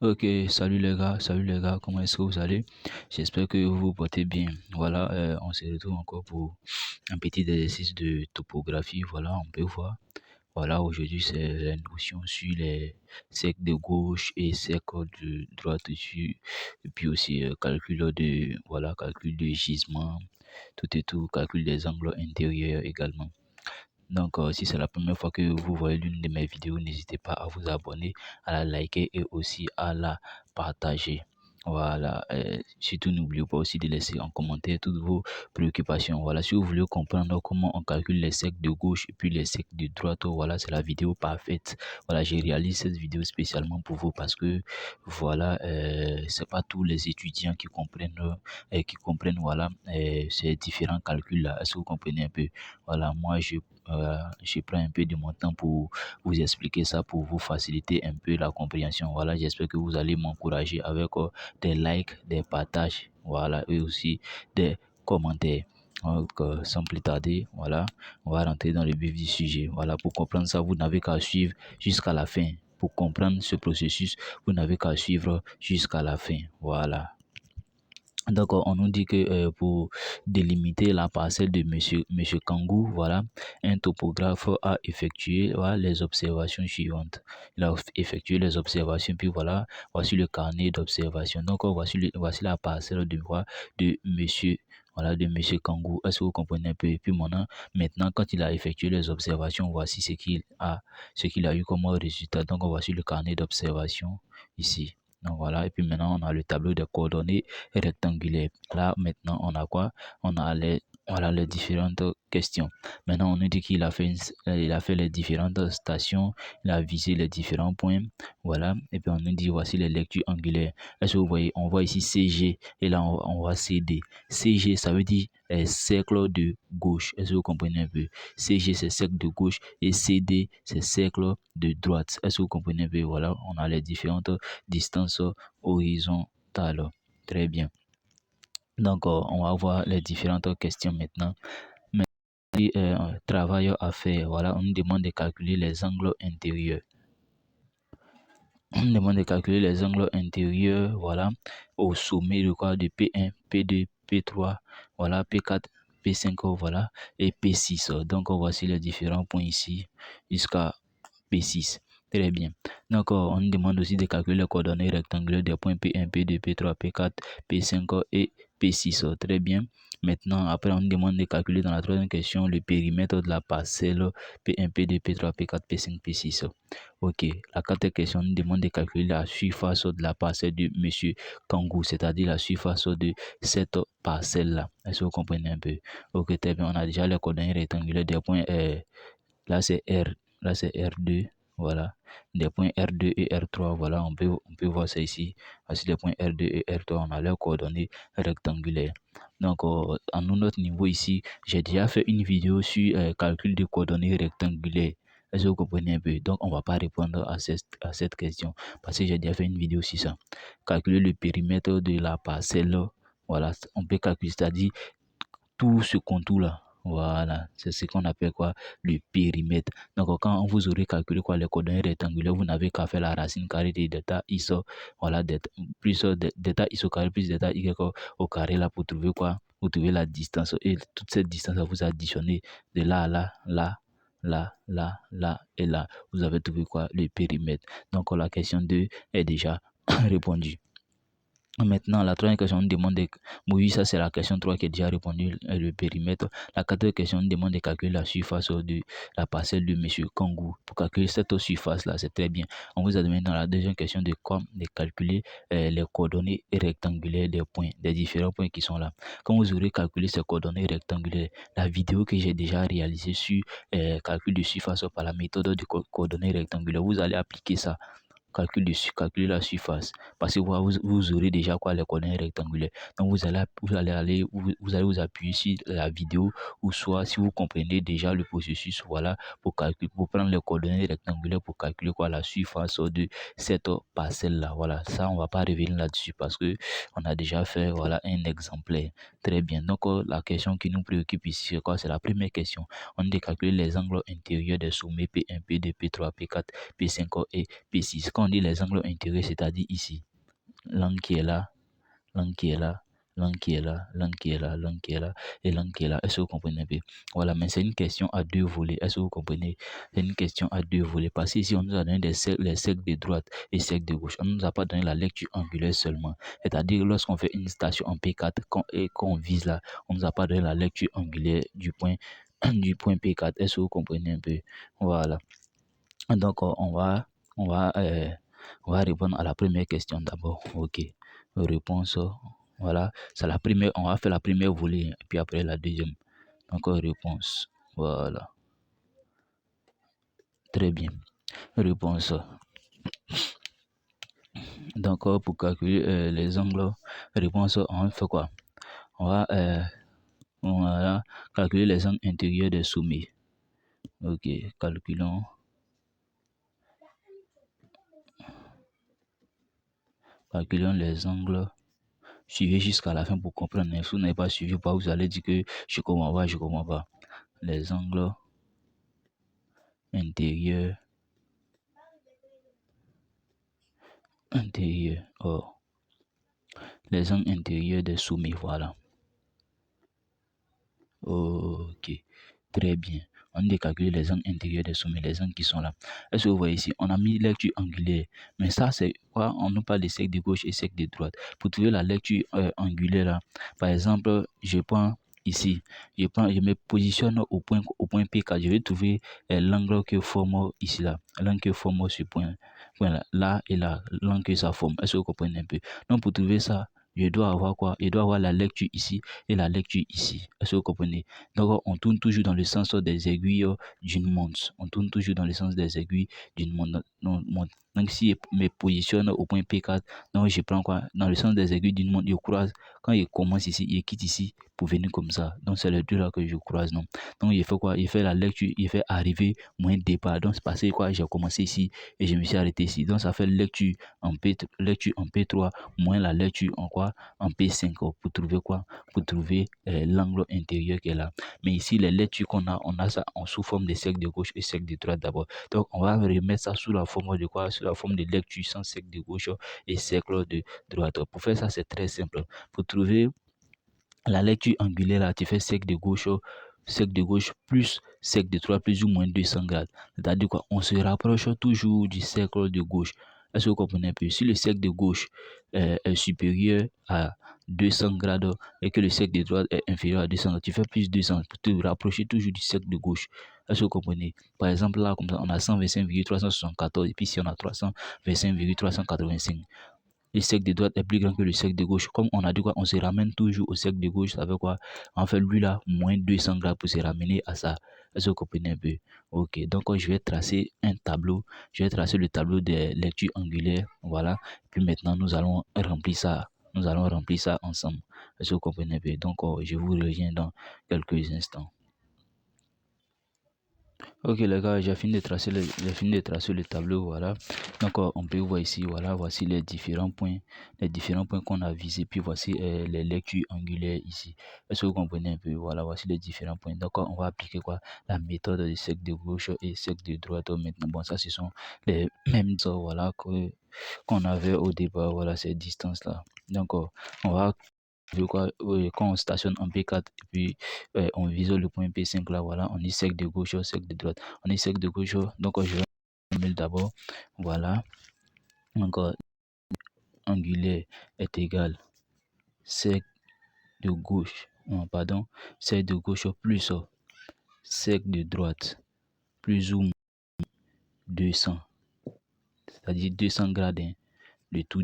Ok, salut les gars, comment est-ce que vous allez? J'espère que vous vous portez bien. Voilà, on se retrouve encore pour un petit exercice de topographie. Voilà, on peut voir. Voilà, aujourd'hui c'est la notion sur les cercles de gauche et cercles de droite dessus. Et puis aussi calcul de gisement, tout et tout, calcul des angles intérieurs également. Donc, si c'est la première fois que vous voyez l'une de mes vidéos, n'hésitez pas à vous abonner, à la liker et aussi à la partager. Voilà, surtout n'oubliez pas aussi de laisser en commentaire toutes vos préoccupations. Voilà, si vous voulez comprendre comment on calcule les cercles de gauche et puis les cercles de droite, voilà, c'est la vidéo parfaite. Voilà, j'ai réalisé cette vidéo spécialement pour vous parce que, voilà, c'est pas tous les étudiants qui comprennent, voilà, ces différents calculs-là. Est-ce que vous comprenez un peu? Voilà, moi, je prends un peu de mon temps pour vous expliquer ça, pour vous faciliter un peu la compréhension. Voilà, j'espère que vous allez m'encourager avec des likes, des partages, voilà, et aussi des commentaires. Donc, sans plus tarder, voilà, on va rentrer dans le vif du sujet. Voilà, pour comprendre ça, vous n'avez qu'à suivre jusqu'à la fin. Pour comprendre ce processus, vous n'avez qu'à suivre jusqu'à la fin. Voilà. Donc, on nous dit que pour délimiter la parcelle de monsieur Kangou, voilà, un topographe a effectué voilà, les observations suivantes. Il a effectué les observations, puis voilà, voici le carnet d'observation. Donc, voici la parcelle de monsieur. Voilà, de monsieur Kangou. Est-ce que vous comprenez un peu? Et puis maintenant, quand il a effectué les observations, voici ce qu'il a eu comme résultat. Donc, voici le carnet d'observation ici. Donc voilà, et puis maintenant on a le tableau des coordonnées rectangulaire. Là, maintenant, on a quoi? On a les différentes questions. Maintenant, on nous dit qu'il a il a fait les différentes stations, il a visé les différents points. Voilà. Et puis, on nous dit, voici les lectures angulaires. Est-ce que vous voyez? On voit ici CG et là, on voit CD. CG, ça veut dire cercle de gauche. Est-ce que vous comprenez un peu? CG, c'est cercle de gauche et CD, c'est cercle de droite. Est-ce que vous comprenez un peu? Voilà, on a les différentes distances horizontales. Très bien. Donc, on va voir les différentes questions maintenant. Mais travail à faire. Voilà, on nous demande de calculer les angles intérieurs. On nous demande de calculer les angles intérieurs. Voilà, au sommet de quoi? De P1, P2, P3, voilà, P4, P5, voilà, et P6. Donc, voici les différents points ici jusqu'à P6. Très bien. Donc, on nous demande aussi de calculer les coordonnées rectangulaires des points P1, P2, P3, P4, P5 et P6. Très bien. Maintenant, après, on nous demande de calculer dans la troisième question le périmètre de la parcelle P1, P2, P3, P4, P5, P6. Ok. La quatrième question nous demande de calculer la surface de la parcelle de monsieur Kangou, c'est-à-dire la surface de cette parcelle-là. Est-ce que vous comprenez un peu? Ok, très bien. On a déjà les coordonnées rectangulaires des points. Là, c'est R. Là, c'est R2. Voilà. Des points R2 et R3. Voilà, on peut voir ça ici. Voici les points R2 et R3. On a leurs coordonnées rectangulaires. Donc, à notre niveau ici, j'ai déjà fait une vidéo sur calcul de coordonnées rectangulaires. Est-ce que vous comprenez un peu? Donc, on ne va pas répondre à cette question parce que j'ai déjà fait une vidéo sur ça. Calculer le périmètre de la parcelle. Voilà, on peut calculer, c'est-à-dire tout ce contour-là. Voilà, c'est ce qu'on appelle quoi? Le périmètre. Donc, quand vous aurez calculé quoi les coordonnées rectangulaires, vous n'avez qu'à faire la racine carrée de delta x, voilà, plus delta x au carré plus delta y au carré là pour trouver quoi? Vous trouvez la distance et toute cette distance vous additionnez de là à là, là, là et là. Vous avez trouvé quoi? Le périmètre. Donc, la question 2 est déjà répondue. Maintenant, la troisième question nous demande de... Oui, ça c'est la question 3 qui est déjà répondu, le périmètre. La quatrième question nous demande de calculer la surface de la parcelle de monsieur Kangou. Pour calculer cette surface-là, c'est très bien. On vous a demandé dans la deuxième question de calculer les coordonnées rectangulaires des points, des différents points qui sont là. Quand vous aurez calculé ces coordonnées rectangulaires, la vidéo que j'ai déjà réalisée sur calcul de surface par la méthode de coordonnées rectangulaires, vous allez appliquer ça calculer la surface. Parce que vous aurez déjà quoi les coordonnées rectangulaires. Donc vous allez vous appuyer sur la vidéo ou soit si vous comprenez déjà le processus, voilà, pour prendre les coordonnées rectangulaires pour calculer quoi la surface de cette parcelle là. Voilà, ça on va pas revenir là-dessus parce que on a déjà fait voilà un exemplaire. Très bien. Donc la question qui nous préoccupe ici c'est quoi? C'est la première question. On dit calculer les angles intérieurs des sommets P1, P2, P3, P4, P5 et P6. Quand quand on dit les angles intérieurs, c'est-à-dire ici, l'angle qui est là, l'angle qui est là, l'angle qui est là, l'angle qui est là, l'angle qui est là, et l'angle qui est là. Est-ce que vous comprenez un peu? Voilà, mais c'est une question à deux volets. Est-ce que vous comprenez? C'est une question à deux volets. Parce qu'ici, on nous a donné les cercles de droite et cercles de gauche. On ne nous a pas donné la lecture angulaire seulement. C'est-à-dire, lorsqu'on fait une station en P4 et qu'on vise là, on ne nous a pas donné la lecture angulaire du point, du point P4. Est-ce que vous comprenez un peu? Voilà. Donc, on va répondre à la première question d'abord. OK. Réponse. Voilà. C'est la première. On va faire la première volée, et puis après la deuxième. Donc, réponse. Voilà. Très bien. Réponse. Donc, pour calculer les angles, réponse, on fait quoi? On va calculer les angles intérieurs des sommets. OK. Calculons les angles. Suivez jusqu'à la fin pour comprendre. Si vous n'avez pas suivi, vous allez dire que je comprends pas, je comprends pas. Les angles intérieurs, oh, les angles intérieurs des sommets, voilà. Ok, très bien. On a calculé les angles intérieurs des sommets, les angles qui sont là. Est-ce que vous voyez ici, on a mis lecture angulaire. Mais ça, c'est quoi? On nous parle de cercle de gauche et cercle de droite. Pour trouver la lecture angulaire, là, par exemple, je prends ici, je me positionne au point P4. Je vais trouver l'angle que forme ici, là. L'angle que forme ce point là, là et là, l'angle que ça forme. Est-ce que vous comprenez un peu? Donc, pour trouver ça, je dois avoir quoi? Je dois avoir la lecture ici et la lecture ici. Est-ce que vous comprenez? Donc, on tourne toujours dans le sens des aiguilles d'une montre. On tourne toujours dans le sens des aiguilles d'une montre. Donc, si je me positionne au point P4, donc je prends quoi? Dans le sens des aiguilles d'une montre, je croise. Quand il commence ici, il quitte ici pour venir comme ça. Donc, c'est les deux là que je croise. Non? Donc, il fait quoi? Il fait la lecture, il fait arriver moins départ. Donc, c'est passé quoi? J'ai commencé ici et je me suis arrêté ici. Donc, ça fait lecture en P3 moins la lecture en quoi? En P5 pour trouver quoi? Pour trouver l'angle intérieur qui est là. Mais ici, les lectures qu'on a, on a ça en sous forme de cercle de gauche et cercle de droite d'abord. Donc, on va remettre ça sous la forme de quoi? Sous la forme de lecture sans cercle de gauche et cercle de droite. Pour faire ça, c'est très simple. Pour trouver la lecture angulaire, là, tu fais cercle de gauche plus cercle de droite plus ou moins 200 grades. C'est-à-dire quoi? On se rapproche toujours du cercle de gauche. Est-ce que vous comprenez un peu? Si le cercle de gauche est supérieur à 200 grades et que le cercle de droite est inférieur à 200 grades, tu fais plus 200 pour te rapprocher toujours du cercle de gauche. Est-ce que vous comprenez? Par exemple, là, comme ça, on a 125,374 et puis ici, on a 325,385. Le cercle de droite est plus grand que le cercle de gauche. Comme on a dit quoi, on se ramène toujours au cercle de gauche. Ça veut quoi? En fait, lui là, moins 200 grades pour se ramener à ça. Est-ce que vous comprenez un peu? Ok, donc je vais tracer un tableau. Je vais tracer le tableau des lectures angulaires. Voilà. Puis maintenant, nous allons remplir ça. Nous allons remplir ça ensemble. Est-ce que vous comprenez un peu? Donc, je vous reviens dans quelques instants. Ok les gars, j'ai fini de tracer le tableau, voilà. Donc on peut voir ici, voilà, voici les différents points qu'on a visés, puis voici les lectures angulaires ici. Est-ce que vous comprenez un peu? Voilà, voici les différents points. Donc on va appliquer quoi? La méthode de cercle de gauche et cercle de droite maintenant. Bon, ça ce sont les mêmes voilà qu'on avait au départ, voilà ces distances là. Donc on va quoi, quand on stationne en P4 et puis on vise le point P5 là, voilà, on est cercle de gauche, cercle de droite. On est cercle de gauche, donc je vais mettre d'abord, voilà, donc angulaire est égal cercle de gauche, non, pardon, cercle de gauche plus cercle de droite plus ou moins 200, c'est-à-dire 200 grades, hein, de tout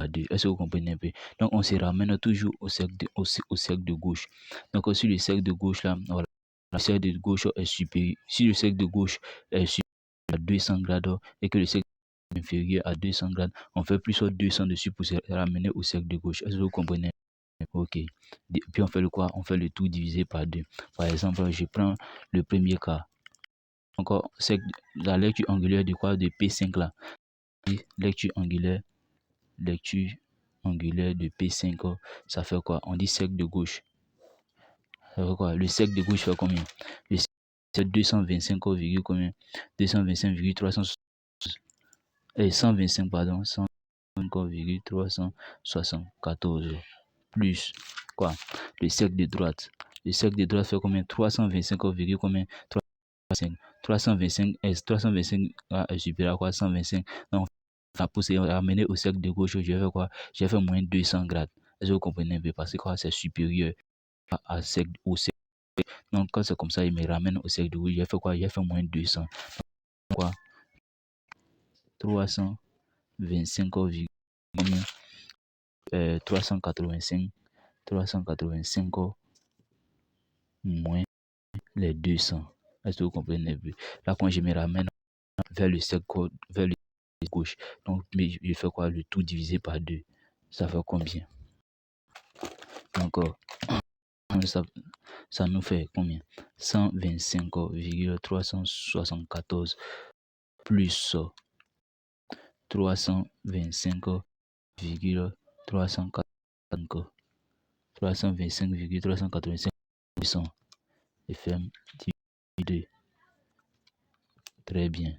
à deux. Est-ce que vous comprenez un peu? Donc on se ramène toujours au cercle de gauche. Donc aussi le cercle de gauche là, voilà. Le cercle de gauche est supérieur. Si le cercle de gauche est supérieur à 200 grades et que le cercle est inférieur à 200 grades, on fait plus de 200 dessus pour se ramener au cercle de gauche. Est-ce que vous comprenez? Ok. Puis on fait le quoi? On fait le tout divisé par 2. Par exemple, je prends le premier cas. Encore, c'est la lecture angulaire de quoi? De P5 là. Lecture angulaire de P5, ça fait quoi? On dit cercle de gauche. Ça fait quoi? Le cercle de gauche fait combien? Le cercle 225, combien? 225,360. et 125, pardon, 125,374 plus quoi? Le cercle de droite. Le cercle de droite fait combien? 325, combien? 325 S. 325 est supérieur à quoi? 125. Donc, pour se ramener au cercle de gauche, je vais faire quoi? Je vais faire moins 200 grades. Est-ce que vous comprenez un peu? Parce que quoi? C'est supérieur au cercle. Donc, quand c'est comme ça, il me ramène au cercle de gauche. Je vais faire quoi? Je vais faire moins 200. Quoi? 325, combien? 385. 385 moins les 200. Est-ce que vous comprenez un peu? Là, quand je me ramène vers le cercle, vers le gauche, donc mais je fais quoi? Le tout divisé par 2. Ça fait combien? Donc, ça nous fait combien? 125,374 plus 325,345. 325,385 FM divisé. Très bien.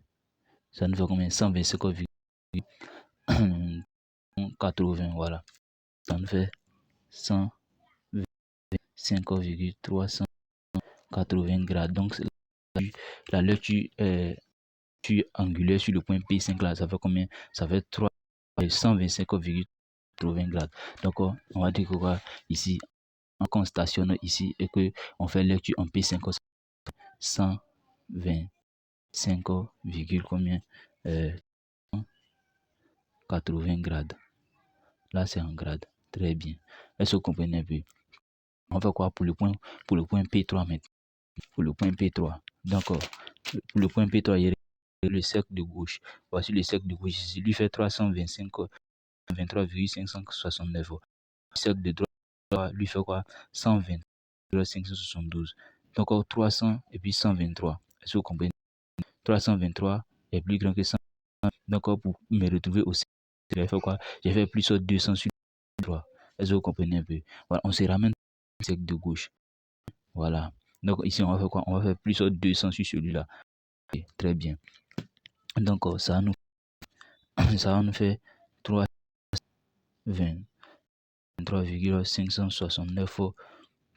Ça nous fait combien? 125,80. Voilà. Ça nous fait 125,380 grades. Donc, la lecture angulaire sur le point P5 là, ça fait combien? Ça fait 125,80 grades. Donc, on va dire que quoi, ici, on stationne ici et que on fait lecture en P5, 125, combien? 80 grades. Là, c'est en grade. Très bien. Est-ce que vous comprenez un peu? On fait quoi pour le point P3 maintenant? Pour le point P3. D'accord. Pour le point P3, il y a le cercle de gauche. Voici le cercle de gauche ici. Lui fait 325, 23,569. Le cercle de droite, lui fait quoi? 120,572. Donc, 300 et puis 123. Est-ce que vous comprenez? 323 est plus grand que 100. Donc, pour me retrouver au cercle, j'ai fait quoi? J'ai fait plus 200 sur 3. Est-ce que vous comprenez un peu? Voilà, on se ramène au cercle de gauche. Voilà. Donc, ici, on va faire quoi? On va faire plus 200 sur celui-là. Okay, très bien. Donc, ça nous fait 3,569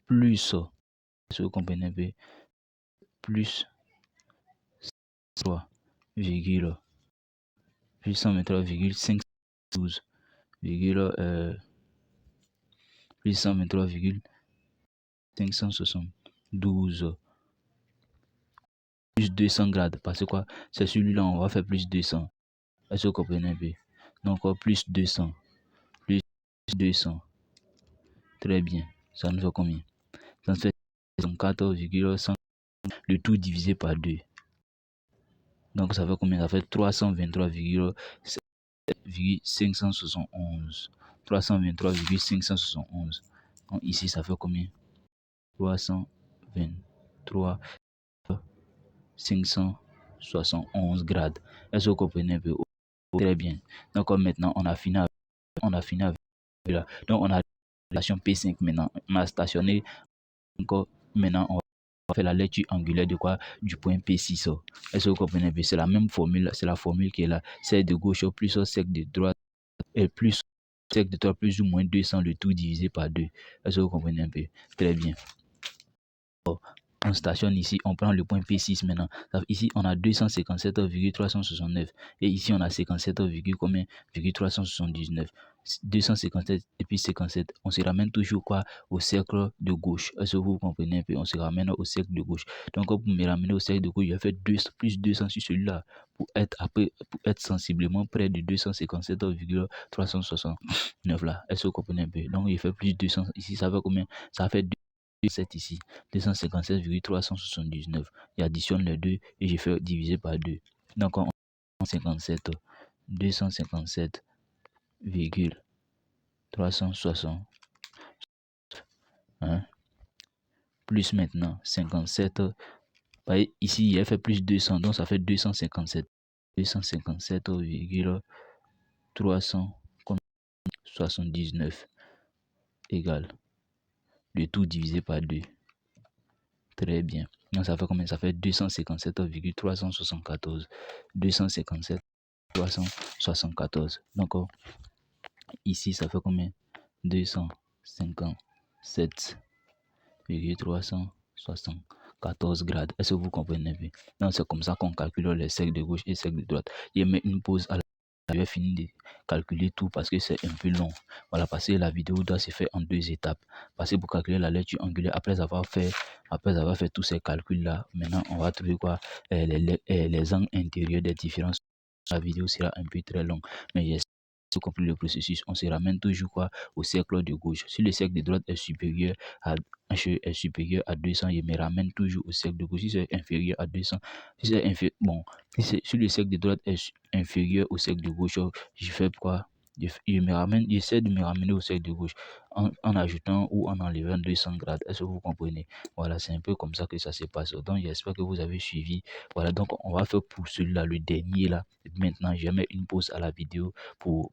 plus, si vous comprenez un peu, plus 3, plus 123,512, plus 123,572 plus 200 grades. Parce que quoi? C'est celui-là, on va faire plus 200. Est-ce que vous comprenez un peu? Donc, plus 200. Plus 200. Très bien. Ça nous fait combien? Ça nous fait 14,100. Le tout divisé par 2. Donc, ça fait combien? Ça fait 323,571. 323,571. Donc, ici, ça fait combien? 323,571 grades. Est-ce que vous comprenez un peu? Très bien. Donc, maintenant, on a fini avec là. Donc, on a la relation P5 maintenant. On a stationné. Donc, maintenant, on va faire la lecture angulaire de quoi? Du point P6. Est-ce que vous comprenez un peu? C'est la même formule. C'est la formule qui est là. Cercle de gauche plus cercle de droite et plus cercle de droite plus ou moins 200, le tout divisé par 2. Est-ce que vous comprenez un peu? Très bien. On stationne ici, on prend le point P6 maintenant. Ici, on a 257,369 et ici, on a 57, combien? 379. 257 et puis 57. On se ramène toujours quoi? Au cercle de gauche. Est-ce que vous comprenez un peu? On se ramène au cercle de gauche. Donc, pour me ramener au cercle de gauche, je vais faire plus 200 sur celui-là pour être sensiblement près de 257,369 là. Est-ce que vous comprenez un peu? Donc, il fait plus 200 ici. Ça fait combien? Ça fait 7 ici, 257,379. J'additionne les deux et je fais diviser par 2. Donc, on 57, 257,360. Hein? Plus maintenant 57. Ici, il a fait plus 200, donc ça fait 257. 257,379 égale le tout divisé par 2. Très bien. Donc, ça fait combien? Ça fait 257,374. 257 374. Donc, ici, ça fait combien? 257,374 grades. Est-ce que vous comprenez un peu? Donc, c'est comme ça qu'on calcule les cercles de gauche et cercles de droite. Je mets une pause à la. Je vais finir de calculer tout parce que c'est un peu long. Voilà, parce que la vidéo doit se faire en 2 étapes. Parce que pour calculer la lecture angulaire, après avoir fait tous ces calculs-là, maintenant on va trouver quoi? Les angles intérieurs des différences. La vidéo sera un peu très longue, mais j'espère que vous compris le processus. On se ramène toujours quoi? Au cercle de gauche. Si le cercle de droite est supérieur à 200, je me ramène toujours au cercle de gauche. Si c'est inférieur à 200, si c'est inférieur, bon, si le cercle de droite est inférieur au cercle de gauche, je fais quoi? J'essaie de me ramener au cercle de gauche en ajoutant ou en enlevant 200 grades. Est-ce que vous comprenez? Voilà, c'est un peu comme ça que ça se passe. Donc, j'espère que vous avez suivi. Voilà, donc on va faire pour celui-là, le dernier là. Maintenant, je mets une pause à la vidéo pour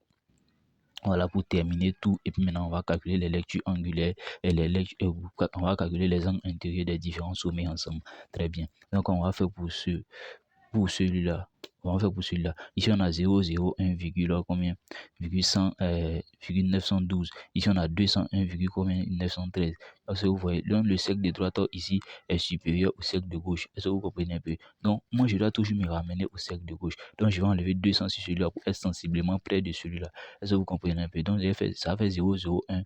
voilà, pour terminer tout. Et puis maintenant, on va calculer les lectures angulaires et on va calculer les angles intérieurs des différents sommets ensemble. Très bien. Donc, on va faire pour celui-là. On va faire pour celui-là. Ici, on a 0,01, combien? 100, 912. Ici, on a 201, combien? 913. Parce que vous voyez, donc le cercle de droite ici est supérieur au cercle de gauche. Est-ce que vous comprenez un peu? Donc, moi, je dois toujours me ramener au cercle de gauche. Donc, je vais enlever 200 sur celui-là pour être sensiblement près de celui-là. Est-ce que vous comprenez un peu? Donc, ça fait 001.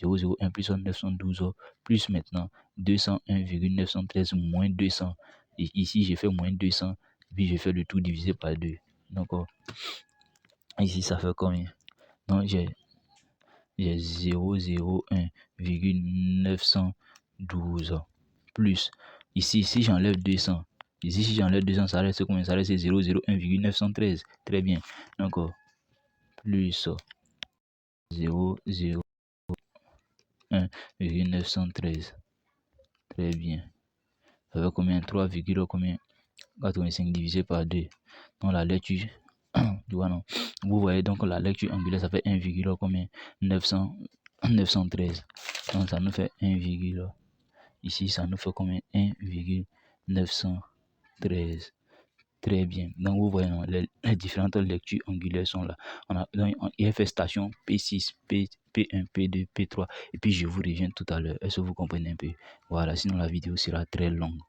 001 plus 912 plus maintenant 201,913 moins 200. Et ici, j'ai fait moins 200. Puis, j'ai fait le tout divisé par 2. Donc, ici, ça fait combien? Donc, j'ai 0,912 plus. Ici, si j'enlève 200, ici, si j'enlève 200, ça reste combien? Ça reste 0,01,913. Très bien. Donc, plus 0,01,913. Très bien. Ça fait combien? 3, combien? 85 divisé par 2. Donc, la lecture. Non. Vous voyez donc la lecture angulaire, ça fait 1, combien? 913. Donc ça nous fait 1, ici ça nous fait combien? 1,913. Très bien. Donc vous voyez non, les différentes lectures angulaires sont là. Il a fait station P6, P1, P2, P3. Et puis je vous reviens tout à l'heure. Est-ce que vous comprenez un peu? Voilà, sinon la vidéo sera très longue.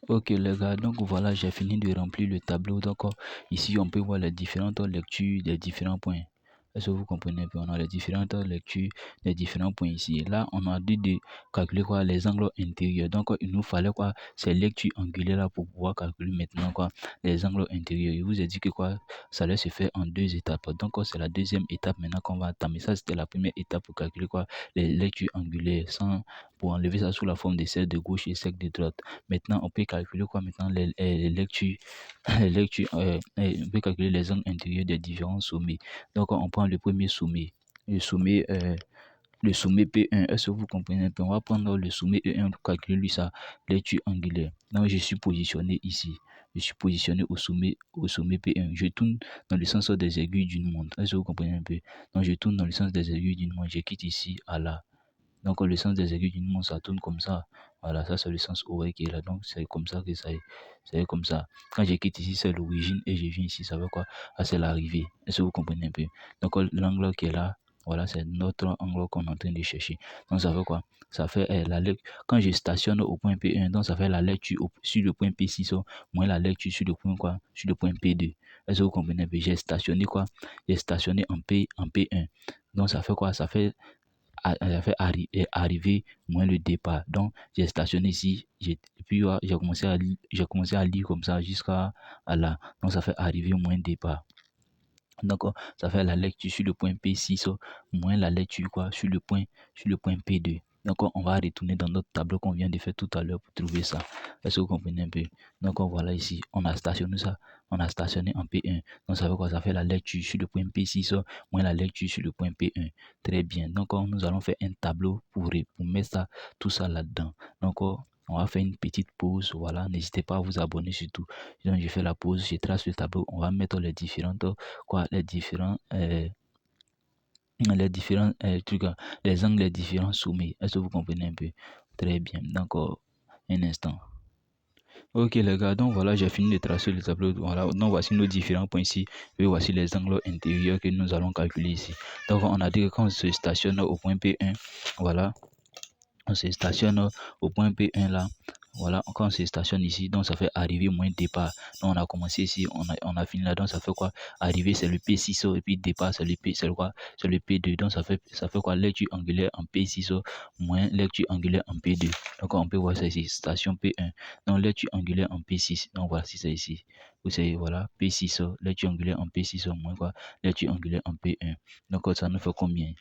Ok les gars, donc voilà, j'ai fini de remplir le tableau. Donc ici, on peut voir les différentes lectures des différents points. Est-ce que vous comprenez un peu? On a les différentes lectures des différents points ici. Là, on a dit de calculer quoi? Les angles intérieurs. Donc, il nous fallait quoi? Ces lectures angulaires là pour pouvoir calculer maintenant quoi? Les angles intérieurs. Je vous ai dit que quoi? Ça allait se faire en 2 étapes. Donc, c'est la deuxième étape maintenant qu'on va attendre. Ça, c'était la première étape pour calculer quoi? Les lectures angulaires pour enlever ça sous la forme des cercles de gauche et cercles de droite. Maintenant, on peut calculer quoi maintenant les lectures, on peut calculer les angles intérieurs des différents sommets. Donc, on prend le premier sommet, le sommet P1. Est-ce que vous comprenez un peu? On va prendre le sommet E1 pour calculer lui sa lecture angulaire. Donc, je suis positionné ici. Je suis positionné au sommet P1. Je tourne dans le sens des aiguilles d'une montre. Est-ce que vous comprenez un peu? Donc, je tourne dans le sens des aiguilles d'une montre. Je quitte ici à là. Donc, le sens des aiguilles d'une montre, ça tourne comme ça. Voilà, ça, c'est le sens horaire qui est là. Donc, c'est comme ça que ça est. C'est comme ça. Quand je quitte ici, c'est l'origine et je viens ici, ça veut quoi? Ah, c'est l'arrivée. Est-ce que vous comprenez un peu? Donc, l'angle qui est là, voilà, c'est notre angle qu'on est en train de chercher. Donc, ça veut quoi? Ça fait quand je stationne au point P1, donc ça fait la lecture sur le point P6, moins la lecture sur le point quoi? Sur le point P2. Est-ce que vous comprenez un peu? J'ai stationné quoi? J'ai stationné en P1. Donc, ça fait quoi? Ça fait arriver moins le départ. Donc, j'ai stationné ici, et puis j'ai commencé à lire comme ça jusqu'à là. Donc, ça fait arriver moins départ. Donc, ça fait la lecture sur le point P6 moins la lecture quoi, sur le point P2. Donc, on va retourner dans notre tableau qu'on vient de faire tout à l'heure pour trouver ça. Est-ce que vous comprenez un peu? Donc, voilà ici, on a stationné ça. On a stationné en P1. Donc, ça fait quoi? Ça fait la lecture sur le point P6 moins la lecture sur le point P1. Très bien. Donc, nous allons faire un tableau pour mettre ça, tout ça là-dedans. Donc, on va faire une petite pause. Voilà, n'hésitez pas à vous abonner surtout. Donc, je fais la pause, je trace le tableau. On va mettre les différentes quoi les différents trucs les angles les différents sommets. Est-ce que vous comprenez un peu? Très bien. Donc un instant. Ok les gars, donc voilà, j'ai fini de tracer le tableau. Voilà, donc voici nos différents points ici. Et voici les angles intérieurs que nous allons calculer ici. Donc on a dit que quand on se stationne au point P1, voilà, on se stationne au point P1 là. Voilà, quand on se stationne ici, donc ça fait arriver moins départ. Donc on a commencé ici, on a fini là, donc ça fait quoi? Arriver c'est le P6 et puis départ c'est le P, c'est quoi? C'est le P2. Donc ça fait quoi? Lecture angulaire en P6 moins lecture angulaire en P2. Donc on peut voir ça ici, station P1. Donc lecture angulaire en P6. Donc voici ça ici. Vous savez, voilà, P6, lecture angulaire en P6 moins quoi? Lecture angulaire en P1. Donc ça nous fait combien?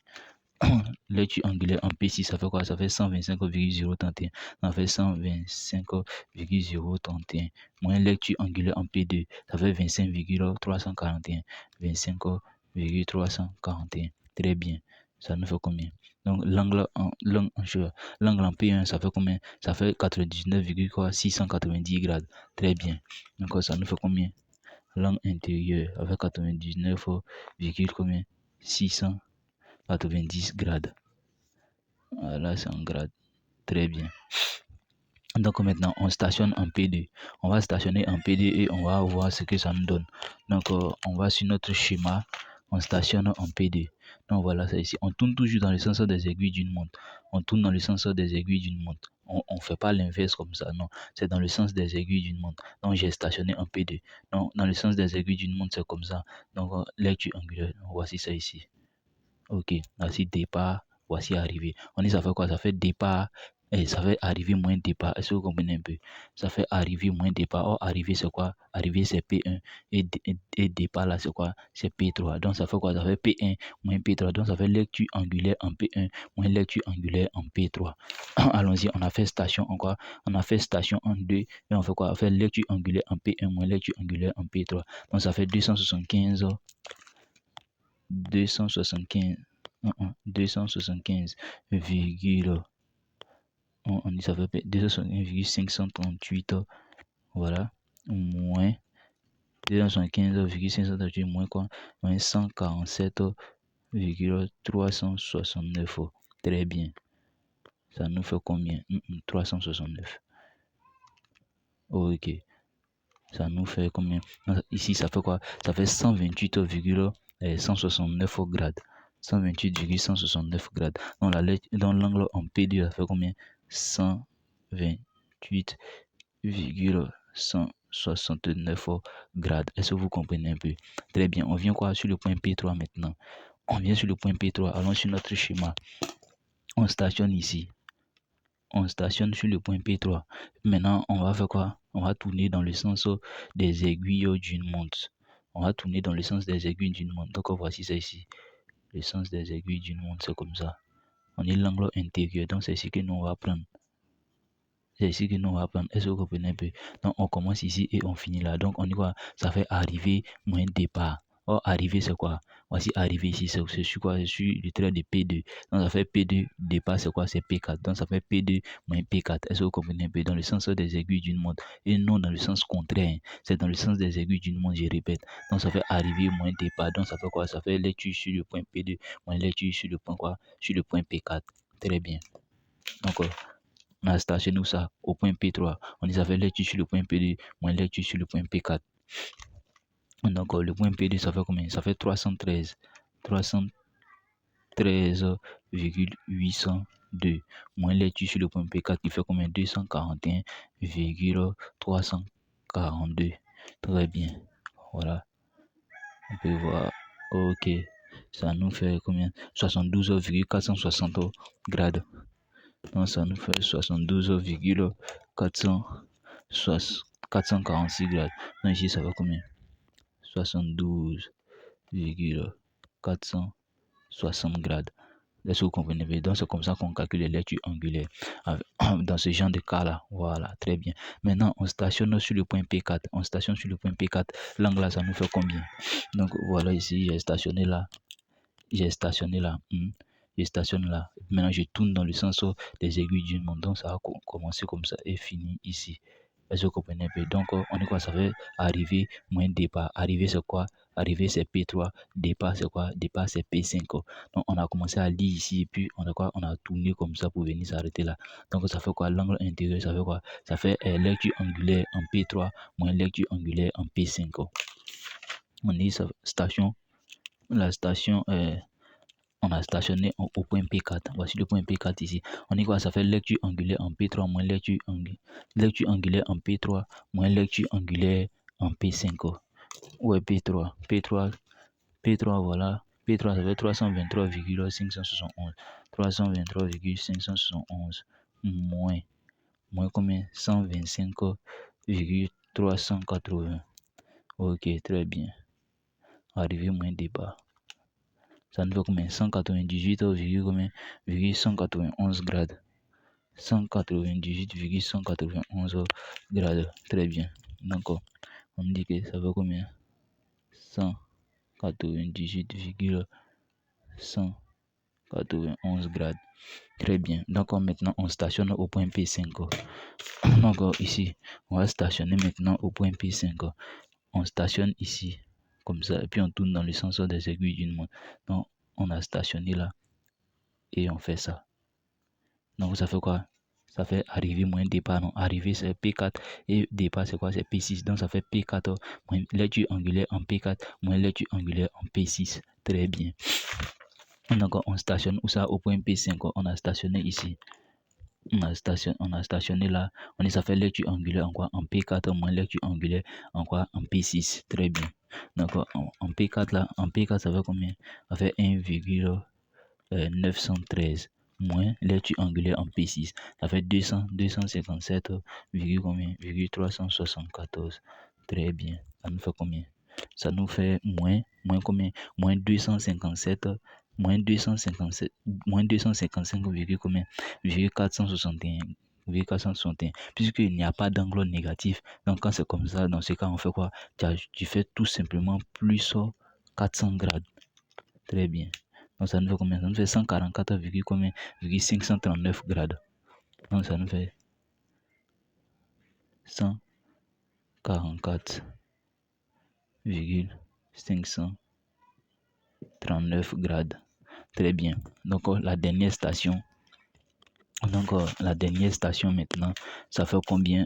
Lecture angulaire en P6, ça fait quoi? Ça fait 125,031. Ça fait 125,031. Moins lecture angulaire en P2, ça fait 25,341. 25,341. Très bien. Ça nous fait combien? Donc, l'angle en P1, ça fait combien? Ça fait 99,690 grades. Très bien. Donc, ça nous fait combien? L'angle intérieur avec 99, combien? 690 grades. Là, c'est en grade. Très bien. Donc maintenant, on stationne en P2. On va stationner en P2 et on va voir ce que ça nous donne. Donc, on va sur notre schéma. On stationne en P2. Donc voilà, ça ici. On tourne toujours dans le sens des aiguilles d'une montre. On tourne dans le sens des aiguilles d'une montre. On ne fait pas l'inverse comme ça, non. C'est dans le sens des aiguilles d'une montre. Donc j'ai stationné en P2. Donc dans le sens des aiguilles d'une montre, c'est comme ça. Donc lecture angulaire. Voici ça ici. Ok, voici départ, voici arrivée. On dit ça fait quoi? Ça fait départ et ça fait arriver moins départ. Est-ce que vous comprenez un peu? Ça fait arriver moins départ. Or, arriver c'est quoi? Arriver c'est P1 et départ là c'est quoi? C'est P3. Donc ça fait quoi? Ça fait P1 moins P3. Donc ça fait lecture angulaire en P1 moins lecture angulaire en P3. Allons-y, on a fait station en quoi? On a fait station en 2 et on fait quoi? On fait lecture angulaire en P1 moins lecture angulaire en P3. Donc ça fait 275. 275 275 virgule on dit ça fait 275,538 voilà moins 275,538 moins quoi moins 147,369 très bien ça nous fait combien 369 ok ça nous fait combien ici ça fait quoi ça fait 128,169 grades 128,169 grades dans l'angle en P2 ça fait combien 128,169 grades. Est-ce que vous comprenez un peu? Très bien, on vient quoi sur le point P3 maintenant? On vient sur le point P3, allons sur notre schéma. On stationne ici. On stationne sur le point P3. Maintenant, on va faire quoi? On va tourner dans le sens des aiguilles d'une montre. On va tourner dans le sens des aiguilles d'une montre. Donc, voici ça ici. Le sens des aiguilles d'une montre, c'est comme ça. On est l'angle intérieur. Donc, c'est ici que nous on va prendre. C'est ici que nous on va prendre. Est-ce que vous comprenez un peu? Donc, on commence ici et on finit là. Donc, on dit quoi? Ça fait arriver moins départ. Or, arriver, c'est quoi? Voici arriver ici, c'est sur quoi? C'est sur le trait de P2. Donc, ça fait P2, départ, c'est quoi? C'est P4. Donc, ça fait P2 moins P4. Est-ce que vous comprenez un peu? Dans le sens des aiguilles d'une montre. Et non dans le sens contraire. C'est dans le sens des aiguilles d'une montre, je répète. Donc, ça fait arriver moins départ. Donc, ça fait quoi? Ça fait lecture sur le point P2 moins lecture sur le point quoi? Sur le point P4. Très bien. Donc, on a stationné ça au point P3. On les avait lecture sur le point P2 moins lecture sur le point P4. Donc le point P2 ça fait combien? Ça fait 313. 313,802 moins lecture sur le point P4 qui fait combien? 241,342. Très bien. Voilà. On peut voir. Ok. Ça nous fait combien? 72,460 grades. Donc ça nous fait 72,446 grades. Donc ici ça va combien? 72,460 grades. Est-ce que vous comprenez? Donc c'est comme ça qu'on calcule les lectures angulaires dans ce genre de cas là. Voilà, très bien. Maintenant on stationne sur le point P4. On stationne sur le point P4. L'angle là ça nous fait combien? Donc voilà ici j'ai stationné là. J'ai stationné là. Je stationne là. Maintenant, je tourne dans le sens des aiguilles d'une montre. Donc, ça va commencer comme ça et finir ici. Est-ce que vous comprenez un peu? Donc, on dit quoi? Ça fait arrivée moins départ. Arrivée, c'est quoi? Arrivée, c'est P3. Départ, c'est quoi? Départ, c'est P5. Donc, on a commencé à lire ici et puis on a quoi? On a tourné comme ça pour venir s'arrêter là. Donc, ça fait quoi? L'angle intérieur, ça fait quoi? Ça fait lecture angulaire en P3 moins lecture angulaire en P5. On dit station. La station, on a stationné au point P4. Voici le point P4 ici. On dit quoi? Ça fait lecture angulaire en P3 moins lecture angulaire en P3 moins lecture angulaire en P5. Ouais, P3. P3, voilà. P3, ça fait 323,571. 323,571 moins combien? 125,380. Ok, très bien. Arrivé moins départ. Ça nous fait combien? 198,191 grades. 198,191 grades. Très bien. Donc, on dit que ça fait combien? 198,191 grades. Très bien. Donc, maintenant, on stationne au point P5. Donc, ici, on va stationner maintenant au point P5. On stationne ici, comme ça, et puis on tourne dans le sens des aiguilles d'une montre. Donc, on a stationné là, et on fait ça. Donc, ça fait quoi? Ça fait arriver moins départ. Non, arriver c'est P4 et départ c'est quoi? C'est P6. Donc, ça fait P4 moins lecture angulaire en P4 moins lecture angulaire en P6. Très bien. Donc, on stationne où ça? Au point P5. On a stationné ici. On a stationné là. On dit ça fait lecture angulaire en quoi? En P4 moins lecture angulaire en quoi? En P6. Très bien. Donc, en P4 là, en P4 ça fait combien? Ça fait 1,913 moins lecture angulaire en P6. Ça fait 257, combien? 374. Très bien. Ça nous fait combien? Ça nous fait moins combien? Moins 257, moins 255, combien? 461. 461. Puisqu'il n'y a pas d'angle négatif. Donc, quand c'est comme ça, dans ce cas, on fait quoi? Tu fais tout simplement plus 400 grades. Très bien. Donc, ça nous fait combien? Ça nous fait 144, combien? 539 grades. Donc, ça nous fait 144,539 grades. Très bien. Donc, la dernière station. Donc, la dernière station maintenant, ça fait combien?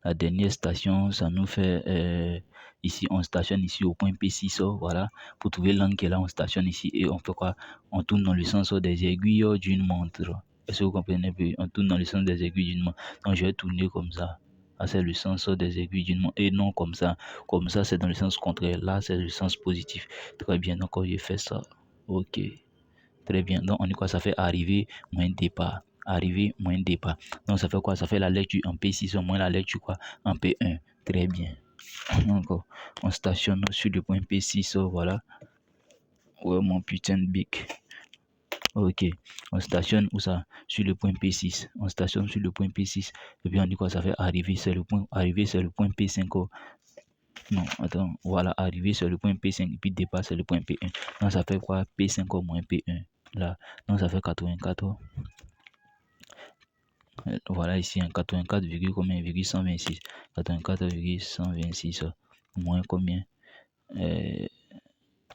La dernière station, ça nous fait ici, on stationne ici au point P6. Voilà. Pour trouver l'angle qui est là, on stationne ici et on fait quoi? On tourne dans le sens des aiguilles d'une montre. Est-ce que vous comprenez? On tourne dans le sens des aiguilles d'une montre. Donc, je vais tourner comme ça. Là, c'est le sens des aiguilles d'une montre. Et non comme ça. Comme ça, c'est dans le sens contraire. Là, c'est le sens positif. Très bien. Donc, je fais ça. Ok. Très bien. Donc, on dit quoi? Ça fait arriver moins départ. Arriver moins départ. Donc, ça fait quoi? Ça fait la lecture en P6 moins la lecture quoi? En P1. Très bien. Donc, on stationne sur le point P6. Voilà. Ouais, mon putain de bic. Ok. On stationne où ça? Sur le point P6. On stationne sur le point P6. Et puis, on dit quoi? Ça fait arriver. C'est le point. Arriver, c'est le point P5. Non, attends. Voilà. Arriver, c'est le point P5. Et puis, départ, c'est le point P1. Donc, ça fait quoi? P5 moins P1. Là. Donc, ça fait 84. Voilà ici un 84, combien? 126. 84,126 moins combien?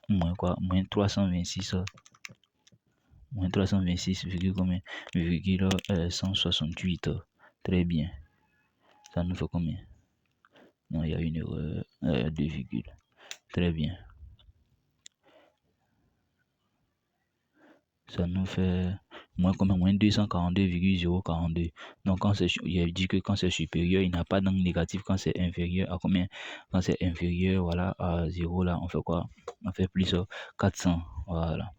Moins quoi? Moins 326. Moins 326, combien? 168. Très bien. Ça nous fait combien? Non, il y a une erreur. 2 virgules. Très bien. Ça nous fait moins combien? Moins 242,042. Donc, quand c'est, il dit que quand c'est supérieur, il n'y a pas d'angle négatif. Quand c'est inférieur à combien? Quand c'est inférieur, voilà, à 0, là, on fait quoi? On fait plus 400. Voilà.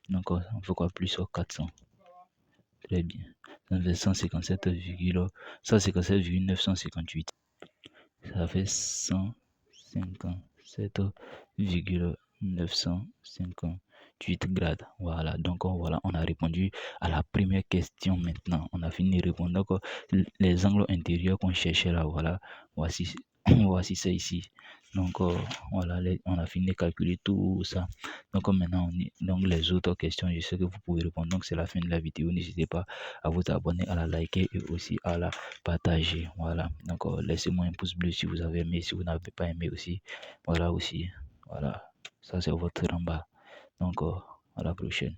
Donc, on fait quoi? Plus 400. Très bien. Ça fait 157,958. Ça fait 157,958 grades. Voilà, donc voilà, on a répondu à la première question maintenant. On a fini de répondre. Donc, les angles intérieurs qu'on cherchait là, voilà, voici Voici ça ici. Donc, voilà, on a fini de calculer tout ça. Donc, maintenant, donc les autres questions, je sais que vous pouvez répondre. Donc, c'est la fin de la vidéo. N'hésitez pas à vous abonner, à la liker et aussi à la partager. Voilà. Donc, laissez-moi un pouce bleu si vous avez aimé. Si vous n'avez pas aimé aussi, voilà aussi. Voilà. Ça, c'est votre en bas. Donc, à la prochaine.